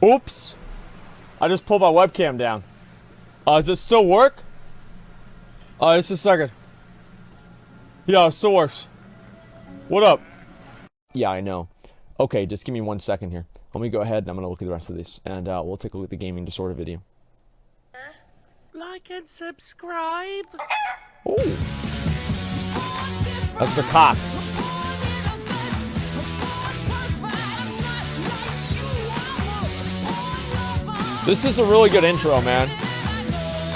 Oops. I just pulled my webcam down. Does it still work? Just a second. Yeah, it still works. What up? Yeah, I know. Okay, just give me 1 second here. Let me go ahead and I'm going to look at the rest of these. And we'll take a look at the gaming disorder video. Like and subscribe. Ooh. That's a cock. This is a really good intro, man.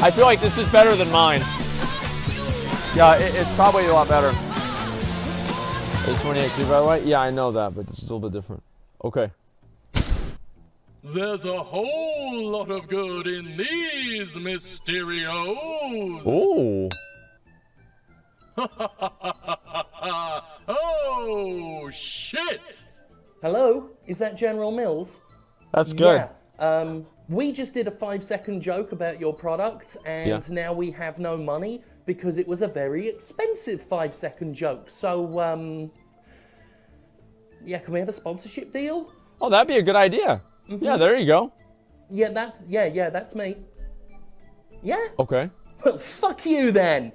I feel like this is better than mine. Yeah, it's probably a lot better. It's 20XC, by the way? Yeah, I know that, but this is a little bit different. Okay. There's a whole lot of good in these Mysterios. Ooh. Oh, shit. Hello, is that General Mills? That's good. Yeah. We just did a 5-second joke about your product, and now we have no money because it was a very expensive 5-second joke. So, yeah, can we have a sponsorship deal? Oh, that'd be a good idea. Mm-hmm. Yeah, there you go. Yeah, that's me. Yeah? Okay. Well, fuck you then.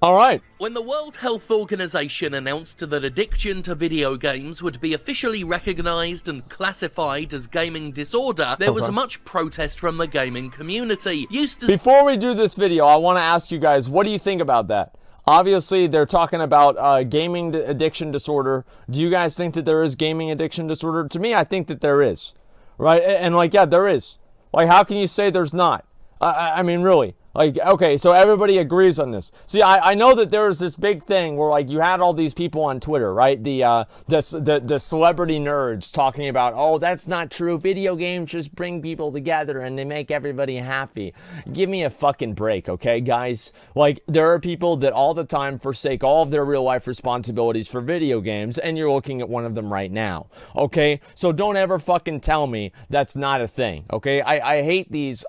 All right. When the World Health Organization announced that addiction to video games would be officially recognized and classified as gaming disorder, there was much protest from the gaming community. Before we do this video, I want to ask you guys, what do you think about that? Obviously, they're talking about gaming addiction disorder. Do you guys think that there is gaming addiction disorder? To me, I think that there is, right? And like, yeah, there is. Like, how can you say there's not? I mean, really. Like, okay, so everybody agrees on this. See, I know that there was this big thing where, like, you had all these people on Twitter, right? The celebrity nerds talking about, oh, that's not true. Video games just bring people together and they make everybody happy. Give me a fucking break, okay, guys? Like, there are people that all the time forsake all of their real life responsibilities for video games, and you're looking at one of them right now, okay? So don't ever fucking tell me that's not a thing, okay? I hate these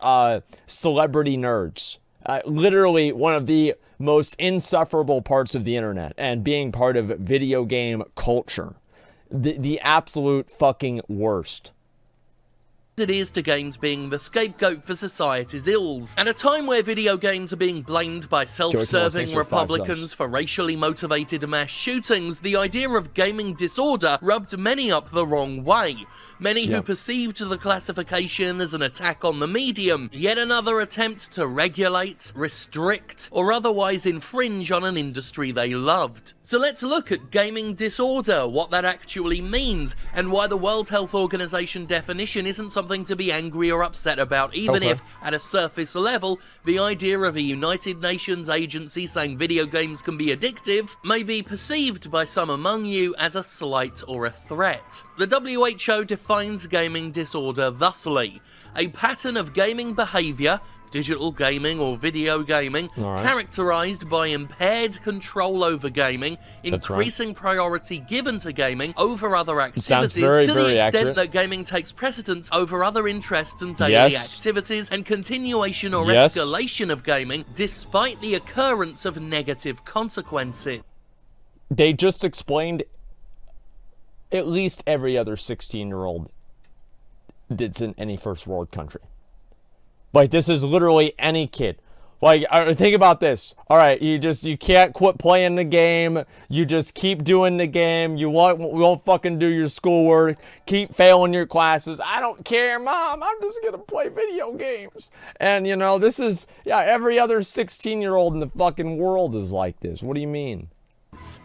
celebrity nerds. Literally one of the most insufferable parts of the internet and being part of video game culture. The absolute fucking worst. It is to games being the scapegoat for society's ills. At a time where video games are being blamed by self-serving Republicans for racially motivated mass shootings, the idea of gaming disorder rubbed many up the wrong way. Many who perceived the classification as an attack on the medium, yet another attempt to regulate, restrict, or otherwise infringe on an industry they loved. So let's look at gaming disorder, what that actually means, and why the World Health Organization definition isn't something to be angry or upset about, even if, at a surface level, the idea of a United Nations agency saying video games can be addictive may be perceived by some among you as a slight or a threat. The WHO defines gaming disorder thusly: a pattern of gaming behaviour, digital gaming or video gaming, characterized by impaired control over gaming, increasing priority given to gaming over other activities, to the extent that gaming takes precedence over other interests and daily activities, and continuation or escalation of gaming despite the occurrence of negative consequences. They just explained at least every other 16-year-old that's in any first world country. Like, this is literally any kid. Like, think about this. All right, you can't quit playing the game. You just keep doing the game. You won't fucking do your schoolwork. Keep failing your classes. I don't care, Mom. I'm just gonna play video games. And you know, this is every other 16-year-old in the fucking world is like this. What do you mean?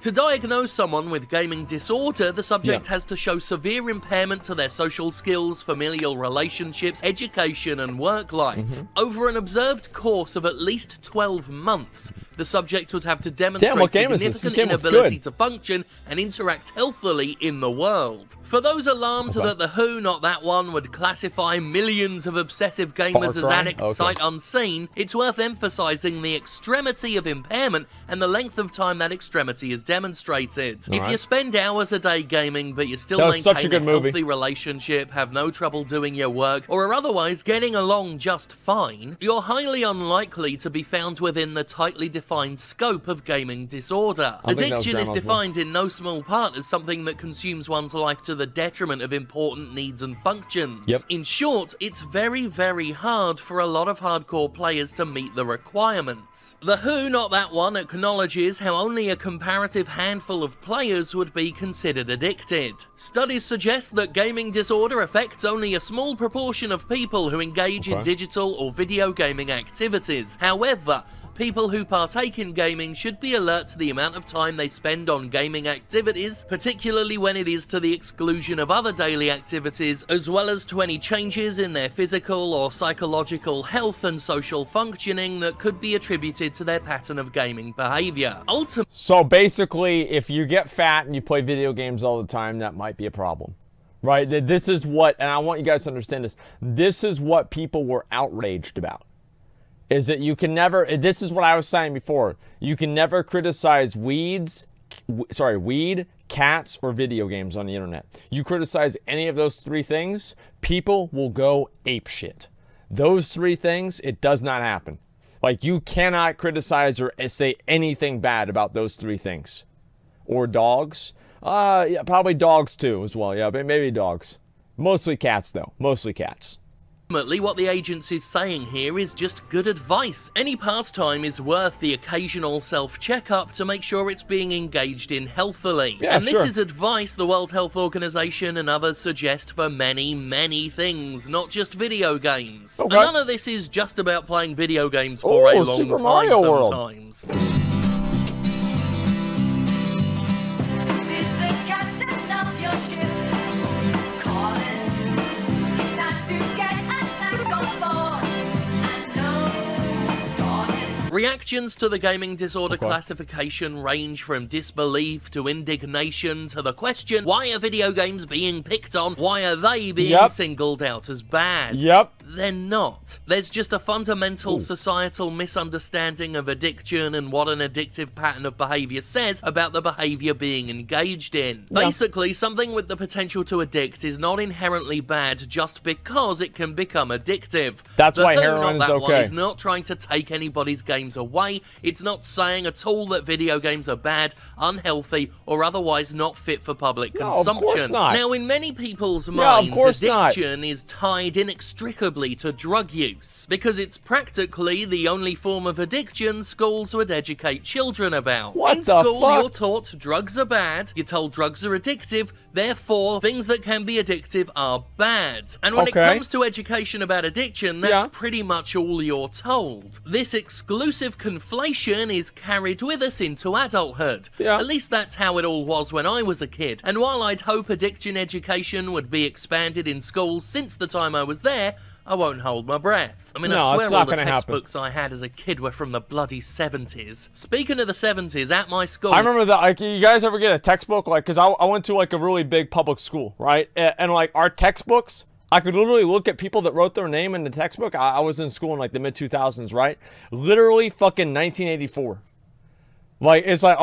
To diagnose someone with gaming disorder, the subject has to show severe impairment to their social skills, familial relationships, education, and work life. Over an observed course of at least 12 months, the subject would have to demonstrate significant inability to function and interact healthily in the world. For those alarmed that the WHO, not that one, would classify millions of obsessive gamers as addicts sight unseen, it's worth emphasizing the extremity of impairment and the length of time that extremity society has demonstrated. If right. you spend hours a day gaming, but you still That was such a maintain good a movie. healthy relationship, have no trouble doing your work, or are otherwise getting along just fine, you're highly unlikely to be found within the tightly defined scope of gaming disorder. I think that was Addiction is Grandma's defined in no small part as something that consumes one's life to the detriment of important needs and functions. Yep. In short, it's very, very hard for a lot of hardcore players to meet the requirements. The WHO, not that one, acknowledges how only a comparative handful of players would be considered addicted. Studies suggest that gaming disorder affects only a small proportion of people who engage in digital or video gaming activities. However, people who partake in gaming should be alert to the amount of time they spend on gaming activities, particularly when it is to the exclusion of other daily activities, as well as to any changes in their physical or psychological health and social functioning that could be attributed to their pattern of gaming behavior. So basically, if you get fat and you play video games all the time, that might be a problem. Right? This is what, and I want you guys to understand this, this is what people were outraged about. Is that you can never, this is what I was saying before, you can never criticize weed, cats, or video games on the internet. You criticize any of those three things, people will go apeshit. Those three things, it does not happen. Like, you cannot criticize or say anything bad about those three things. Or dogs. Yeah, probably dogs too as well. Yeah, but maybe dogs. Mostly cats though. Mostly cats. Ultimately, what the agency's saying here is just good advice. Any pastime is worth the occasional self-checkup to make sure it's being engaged in healthily. Yeah, and this sure. is advice the World Health Organization and others suggest for many, many things, not just video games. Okay. And none of this is just about playing video games for a long Super time Mario World. sometimes. Reactions to the gaming disorder classification range from disbelief to indignation to the question, why are video games being picked on? Why are they being singled out as bad? They're not. There's just a fundamental societal misunderstanding of addiction and what an addictive pattern of behavior says about the behavior being engaged in. Basically, something with the potential to addict is not inherently bad just because it can become addictive. That's why The WHO, heroin not is that one, okay. is not trying to take anybody's games away. It's not saying at all that video games are bad, unhealthy, or otherwise not fit for public consumption. Of course not. Now, in many people's minds, course not. addiction is tied inextricably to drug use, because it's practically the only form of addiction schools would educate children about. What in the school, fuck? you're taught drugs are bad, you're told drugs are addictive, therefore, things that can be addictive are bad. And when it comes to education about addiction, that's pretty much all you're told. This exclusive conflation is carried with us into adulthood. At least that's how it all was when I was a kid. And while I'd hope addiction education would be expanded in schools since the time I was there, I won't hold my breath. I mean, I swear all the textbooks I had as a kid were from the bloody 70s. Speaking of the 70s, at my school... I remember that, like, you guys ever get a textbook? Like, because I went to, like, a really big public school, right? And, like, our textbooks, I could literally look at people that wrote their name in the textbook. I was in school in, like, the mid-2000s, right? Literally fucking 1984. Like, it's like,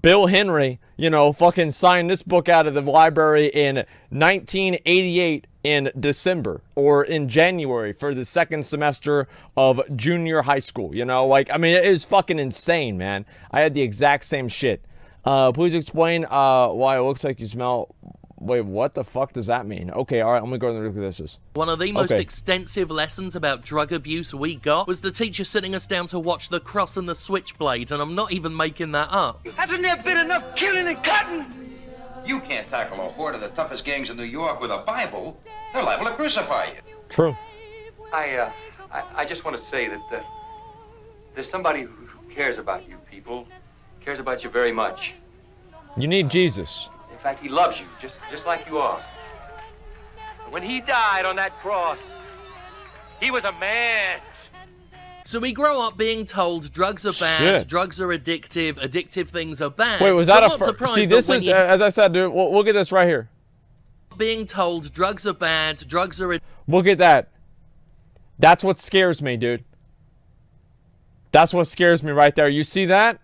Bill Henry, you know, fucking signed this book out of the library in 1988 in December or in January for the second semester of junior high school, you know? Like, I mean, it is fucking insane, man. I had the exact same shit. Please explain why it looks like you smell... Wait, what the fuck does that mean? Okay, all right, I'm gonna go and look at this. One of the most extensive lessons about drug abuse we got was the teacher sitting us down to watch The Cross and the Switchblade, and I'm not even making that up. Hasn't there been enough killing and cutting? You can't tackle a horde of the toughest gangs in New York with a Bible. They're liable to crucify you. True. I just want to say that there's somebody who cares about you people, cares about you very much. You need Jesus. In fact, he loves you, just like you are. When he died on that cross, he was a man. So we grow up being told drugs are bad, drugs are addictive, addictive things are bad. Wait, was so that I'm a... not surprised See, that this when is, as I said, dude, look at this right here. being told drugs are bad, drugs are... Look at that. That's what scares me, dude. That's what scares me right there. You see that?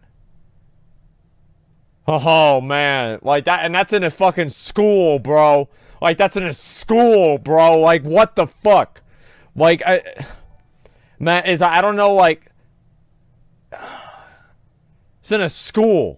Oh man, like that, and that's in a fucking school, bro. Like that's in a school, bro. Like what the fuck? Like man, I don't know, like it's in a school.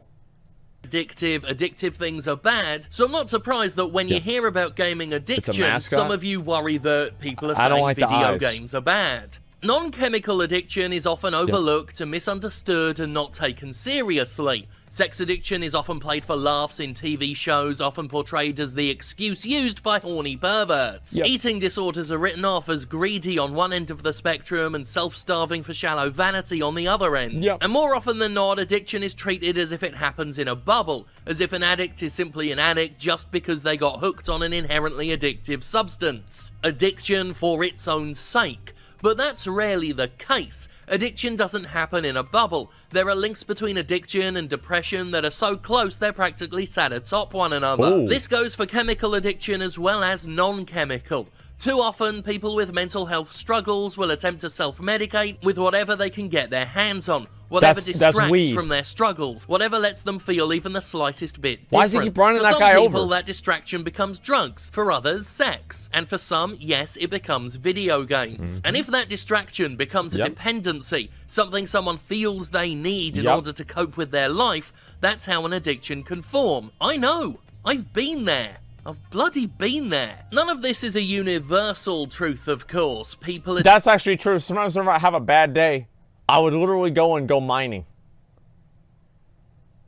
Addictive things are bad, so I'm not surprised that when you hear about gaming addiction, some of you worry that people are saying video games are bad. Non-chemical addiction is often overlooked and misunderstood and not taken seriously. Sex addiction is often played for laughs in TV shows, often portrayed as the excuse used by horny perverts. Eating disorders are written off as greedy on one end of the spectrum and self-starving for shallow vanity on the other end. And more often than not, addiction is treated as if it happens in a bubble, as if an addict is simply an addict just because they got hooked on an inherently addictive substance. Addiction for its own sake. But that's rarely the case. Addiction doesn't happen in a bubble. There are links between addiction and depression that are so close they're practically sat atop one another. This goes for chemical addiction as well as non-chemical. Too often, people with mental health struggles will attempt to self-medicate with whatever they can get their hands on. Whatever distracts from their struggles, whatever lets them feel even the slightest bit different. Why is he keep running that guy over? For some people, that distraction becomes drugs. For others, sex. And for some, yes, it becomes video games. And if that distraction becomes a dependency, something someone feels they need in order to cope with their life, that's how an addiction can form. I know. I've been there. I've bloody been there. None of this is a universal truth, of course. That's actually true. Sometimes whenever I have a bad day, I would literally go mining.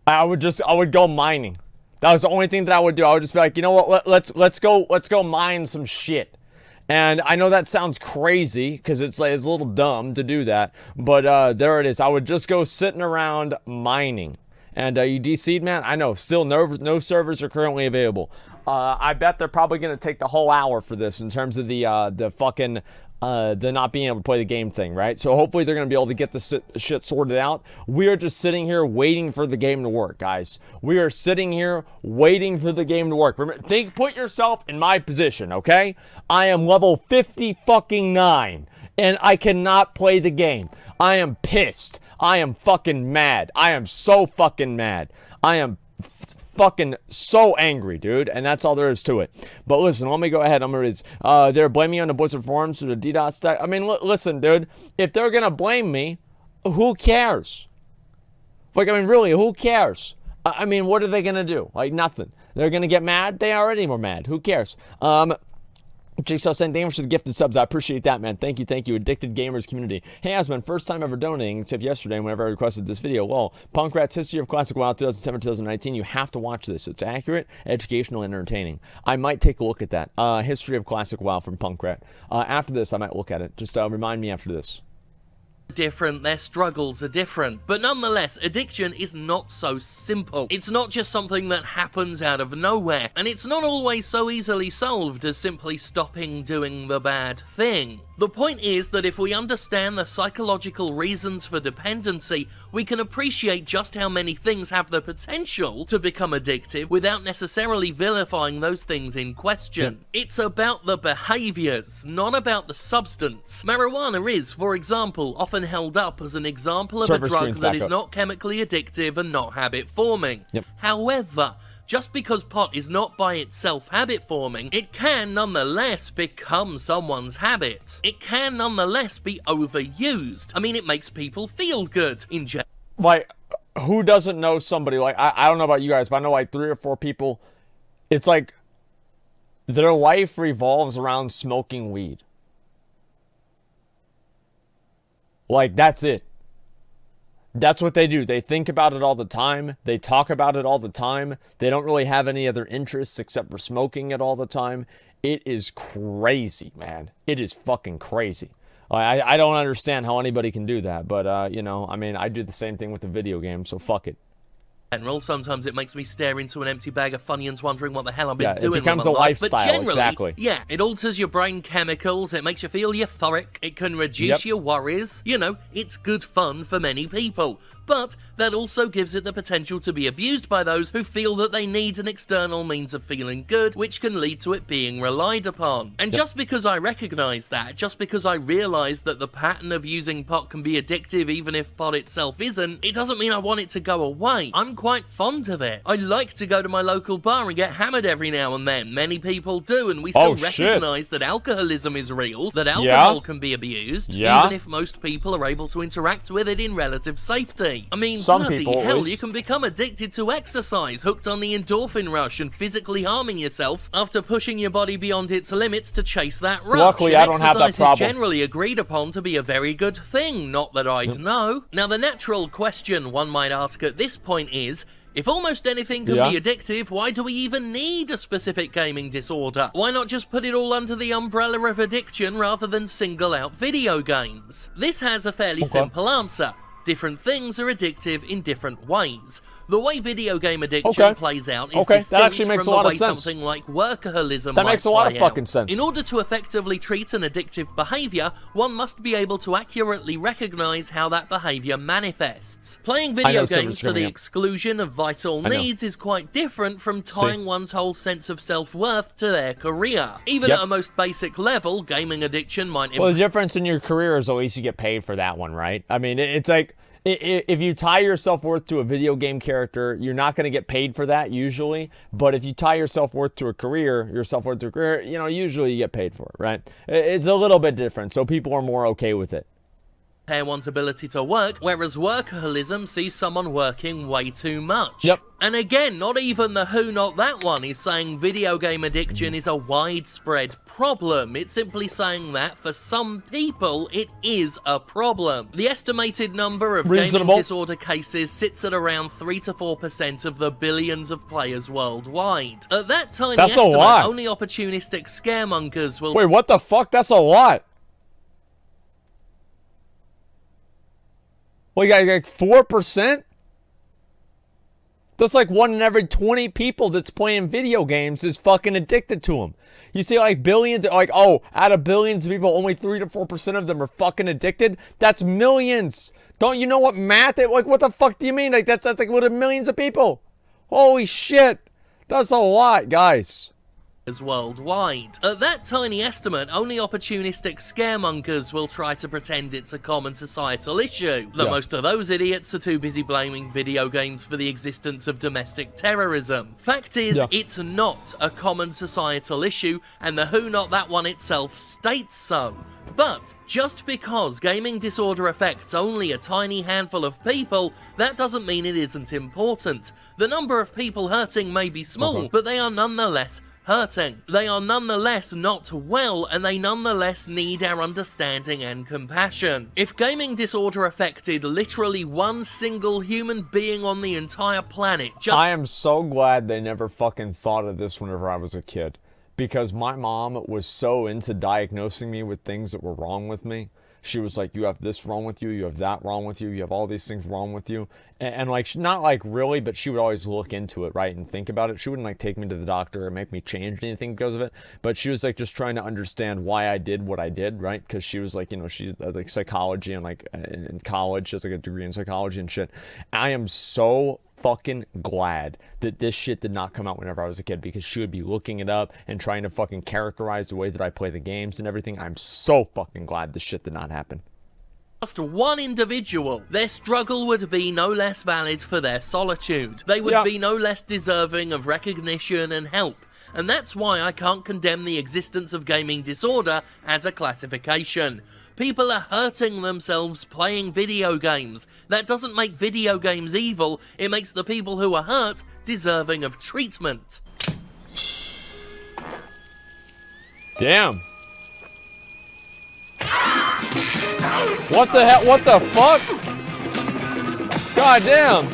I would go mining. That was the only thing that I would do. I would just be like, you know what? Let's go mine some shit. And I know that sounds crazy because it's a little dumb to do that, but there it is. I would just go sitting around mining. And you DC'd, man? I know. Still, no servers are currently available. I bet they're probably gonna take the whole hour for this in terms of the fucking. The not being able to play the game thing, right? So hopefully they're going to be able to get the shit sorted out. We are just sitting here waiting for the game to work, guys. We are sitting here waiting for the game to work. Put yourself in my position, okay? I am level 50-fucking-9, and I cannot play the game. I am pissed. I am fucking mad. I am so fucking mad. I am fucking so angry, dude, and that's all there is to it. But listen, let me go ahead. I'm gonna read. They're blaming on the Blizzard forums for the DDoS stack. I mean, listen, dude, if they're gonna blame me, who cares? Like, I mean, really, who cares? I mean, what are they gonna do? Like, nothing. They're gonna get mad. They already were mad. Who cares? Jigsaw saying, thank you for the gifted subs. I appreciate that, man. Thank you. Addicted Gamers community. Hey, Asmon, first time ever donating, except yesterday whenever I requested this video. Well, Punk Rat's History of Classic WoW 2007-2019. You have to watch this. It's accurate, educational, and entertaining. I might take a look at that. History of Classic WoW from Punk Rat. After this, I might look at it. Just remind me after this. Different, their struggles are different, but nonetheless, addiction is not so simple. It's not just something that happens out of nowhere, and it's not always so easily solved as simply stopping doing the bad thing. The point is that if we understand the psychological reasons for dependency, we can appreciate just how many things have the potential to become addictive without necessarily vilifying those things in question. It's about the behaviors, not about the substance. Marijuana is, for example, often held up as an example of a drug that is not chemically addictive and not habit-forming. However, just because pot is not by itself habit-forming, it can nonetheless become someone's habit. It can nonetheless be overused. I mean, it makes people feel good in general. Like, who doesn't know somebody, like, I don't know about you guys, but I know like 3 or 4 people, it's like their life revolves around smoking weed. Like, that's it. That's what they do. They think about it all the time. They talk about it all the time. They don't really have any other interests except for smoking it all the time. It is crazy, man. It is fucking crazy. I don't understand how anybody can do that, but, you know, I mean, I do the same thing with the video game, so fuck it. Sometimes it makes me stare into an empty bag of Funyuns wondering what the hell I've been doing it becomes with my a life. lifestyle, But generally, exactly. Yeah, it alters your brain chemicals, it makes you feel euphoric, it can reduce your worries. You know, it's good fun for many people. but that also gives it the potential to be abused by those who feel that they need an external means of feeling good, which can lead to it being relied upon. And just because I recognise that, just because I realise that the pattern of using pot can be addictive even if pot itself isn't, it doesn't mean I want it to go away. I'm quite fond of it. I like to go to my local bar and get hammered every now and then. Many people do, and we still recognise that alcoholism is real, that alcohol can be abused, even if most people are able to interact with it in relative safety. I mean, bloody hell, you can become addicted to exercise, hooked on the endorphin rush and physically harming yourself after pushing your body beyond its limits to chase that rush. Luckily, I don't have that problem. Exercise is generally agreed upon to be a very good thing, not that I'd know. Now, the natural question one might ask at this point is, if almost anything can be addictive, why do we even need a specific gaming disorder? Why not just put it all under the umbrella of addiction rather than single out video games? This has a fairly simple answer. Different things are addictive in different ways. The way video game addiction plays out is distinct that actually makes from a lot the of way sense. something like workaholism That makes a lot of fucking out. sense. In order to effectively treat an addictive behavior, one must be able to accurately recognize how that behavior manifests. Playing video games to the exclusion of vital needs is quite different from tying one's whole sense of self-worth to their career. Even at a most basic level, gaming addiction might... Well, the difference in your career is at least you get paid for that one, right? I mean, it's like... If you tie your self-worth to a video game character, you're not going to get paid for that usually. But if you tie your self-worth to a career, you know, usually you get paid for it, right? It's a little bit different, so people are more okay with it. One's ability to work, whereas workaholism sees someone working way too much. Yep. And again, not even the Who Not That One is saying video game addiction is a widespread problem. It's simply saying that for some people it is a problem. The estimated number of gaming disorder cases sits at around 3 to 4% of the billions of players worldwide. At that tiny estimate, only opportunistic scaremongers will... Wait, what the fuck? That's a lot. Well, you got like 4%? That's like 1 in every 20 people that's playing video games is fucking addicted to them. You see like billions, like, oh, out of billions of people, only 3 to 4% of them are fucking addicted? That's millions. Don't you know what math is? Like, what the fuck do you mean? Like, that's like, what are millions of people? Holy shit. That's a lot, guys. Worldwide. At that tiny estimate, only opportunistic scaremongers will try to pretend it's a common societal issue. Most of those idiots are too busy blaming video games for the existence of domestic terrorism. Fact is, it's not a common societal issue, and the Who Not That One itself states so. But just because gaming disorder affects only a tiny handful of people, that doesn't mean it isn't important. The number of people hurting may be small, but they are nonetheless hurting. They are nonetheless not well, and they nonetheless need our understanding and compassion. If gaming disorder affected literally one single human being on the entire planet, I am so glad they never fucking thought of this whenever I was a kid. Because my mom was so into diagnosing me with things that were wrong with me. She was like, you have this wrong with you, you have that wrong with you, you have all these things wrong with you. And like, not like really, but she would always look into it, right, and think about it. She wouldn't like take me to the doctor or make me change anything because of it. But she was like just trying to understand why I did what I did, right? Because she was like, you know, she like psychology and like in college, she has like a degree in psychology and shit. I am so fucking glad that this shit did not come out whenever I was a kid, because she would be looking it up and trying to fucking characterize the way that I play the games and everything. I'm so fucking glad this shit did not happen. Just one individual, their struggle would be no less valid for their solitude. They would be no less deserving of recognition and help. And that's why I can't condemn the existence of gaming disorder as a classification. People are hurting themselves playing video games. That doesn't make video games evil, it makes the people who are hurt deserving of treatment. Damn. What the hell? What the fuck? God damn.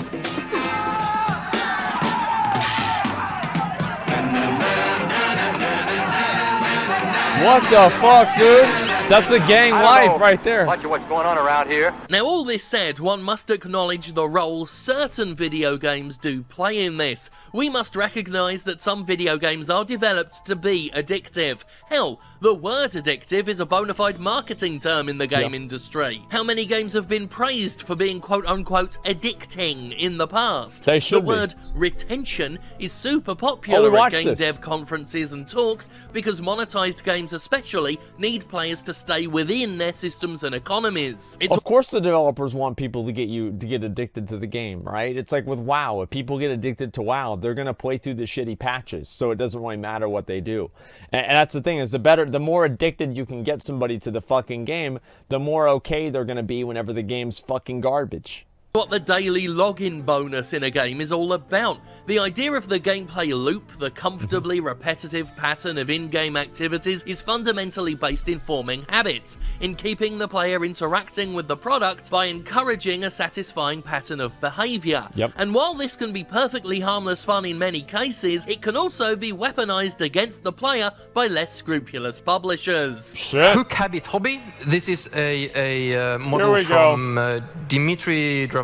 What the fuck, dude? That's the gang life right there. Much of what's going on around here. Now, all this said, one must acknowledge the role certain video games do play in this. We must recognise that some video games are developed to be addictive. Hell, the word addictive is a bona fide marketing term in the game industry. How many games have been praised for being quote-unquote addicting in the past? They should The word retention is super popular at game dev conferences and talks because monetized games especially need players to stay within their systems and economies. Of course the developers want people to get addicted to the game, right? It's like with WoW. If people get addicted to WoW, they're going to play through the shitty patches, so it doesn't really matter what they do. And that's the thing, is the more addicted you can get somebody to the fucking game, the more okay they're going to be whenever the game's fucking garbage. What the daily login bonus in a game is all about. The idea of the gameplay loop, the comfortably repetitive pattern of in-game activities, is fundamentally based in forming habits, in keeping the player interacting with the product by encouraging a satisfying pattern of behaviour. And while this can be perfectly harmless fun in many cases, it can also be weaponized against the player by less scrupulous publishers. Hook Habit Hobby. This is a model from Dimitri Dravano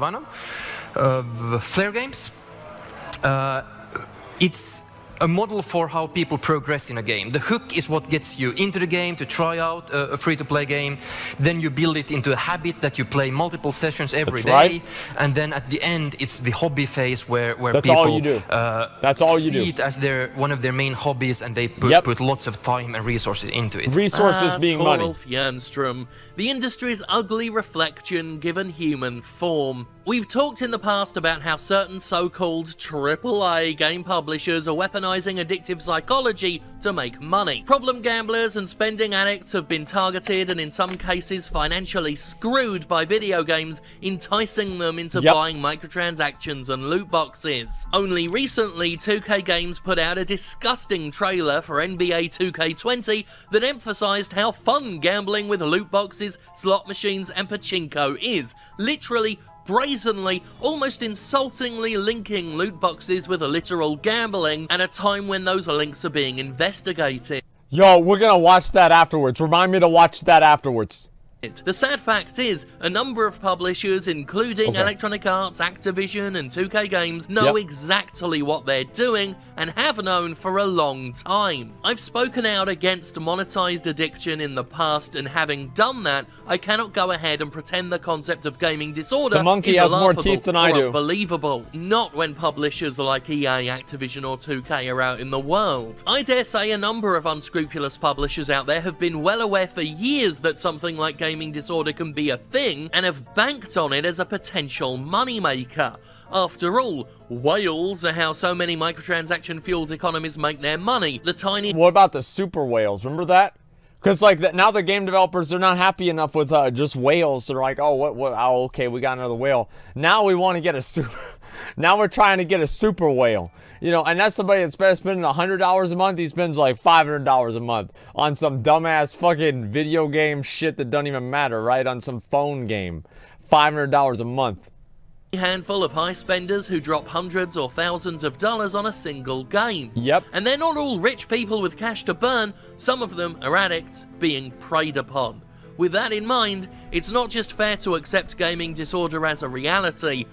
of Flare Games. It's a model for how people progress in a game. The hook is what gets you into the game to try out a free-to-play game. Then you build it into a habit that you play multiple sessions every day. And then at the end, it's the hobby phase where people see it as one of their main hobbies, and they put lots of time and resources into it. Resources being money. Torolf Jernstrom, the industry's ugly reflection given human form. We've talked in the past about how certain so-called AAA game publishers are weaponizing addictive psychology to make money. Problem gamblers and spending addicts have been targeted and in some cases financially screwed by video games, enticing them into buying microtransactions and loot boxes. Only recently, 2K Games put out a disgusting trailer for NBA 2K20 that emphasized how fun gambling with loot boxes, slot machines and pachinko is. Literally, brazenly, almost insultingly linking loot boxes with literal gambling at a time when those links are being investigated. Yo, we're gonna watch that afterwards. Remind me to watch that afterwards. The sad fact is, a number of publishers, including Electronic Arts, Activision, and 2K Games, know exactly what they're doing and have known for a long time. I've spoken out against monetized addiction in the past, and having done that, I cannot go ahead and pretend the concept of gaming disorder is has more teeth than I do. Unbelievable. Not when publishers like EA, Activision, or 2K are out in the world. I dare say a number of unscrupulous publishers out there have been well aware for years that something like gaming disorder can be a thing and have banked on it as a potential moneymaker. After all, whales are how so many microtransaction-fueled economies make their money. The tiny... What about the super whales? Remember that? Because like now the game developers, they're not happy enough with just whales. They're like, oh, oh, okay, we got another whale. Now we want to get a super... Now we're trying to get a super whale. You know, and that's somebody that's spending $100 a month. He spends like $500 a month on some dumbass fucking video game shit that doesn't even matter, right? On some phone game. $500 a month. Handful of high spenders who drop hundreds or thousands of dollars on a single game. And they're not all rich people with cash to burn. Some of them are addicts being preyed upon. With that in mind, it's not just fair to accept gaming disorder as a reality.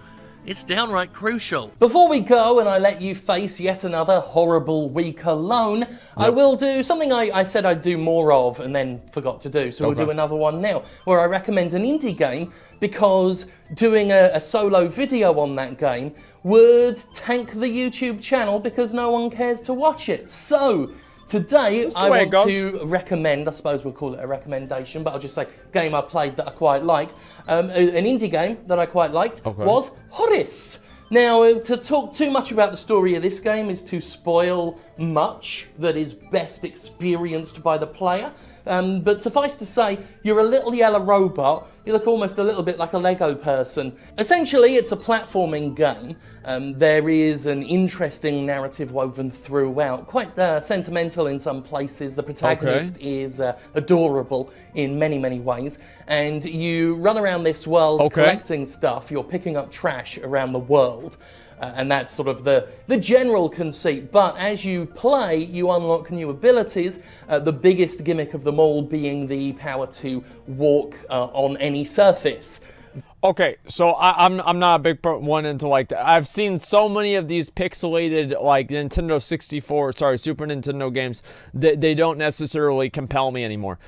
It's downright crucial. Before we go and I let you face yet another horrible week alone, I will do something I said I'd do more of and then forgot to do. So we'll do another one now, where I recommend an indie game, because doing a solo video on that game would tank the YouTube channel because no one cares to watch it. So today, I want to recommend, I suppose we'll call it a recommendation, but I'll just say game I played that I quite like. An indie game that I quite liked was Horace. Now, to talk too much about the story of this game is to spoil much that is best experienced by the player. But suffice to say, you're a little yellow robot. You look almost a little bit like a Lego person. Essentially, it's a platforming game. There is an interesting narrative woven throughout, quite sentimental in some places. The protagonist is adorable in many, many ways. And you run around this world collecting stuff. You're picking up trash around the world. and that's sort of the general conceit. But as you play, you unlock new abilities, the biggest gimmick of them all being the power to walk on any surface. Okay, so I'm not a big one into like that. I've seen so many of these pixelated like Super Nintendo games that they don't necessarily compel me anymore.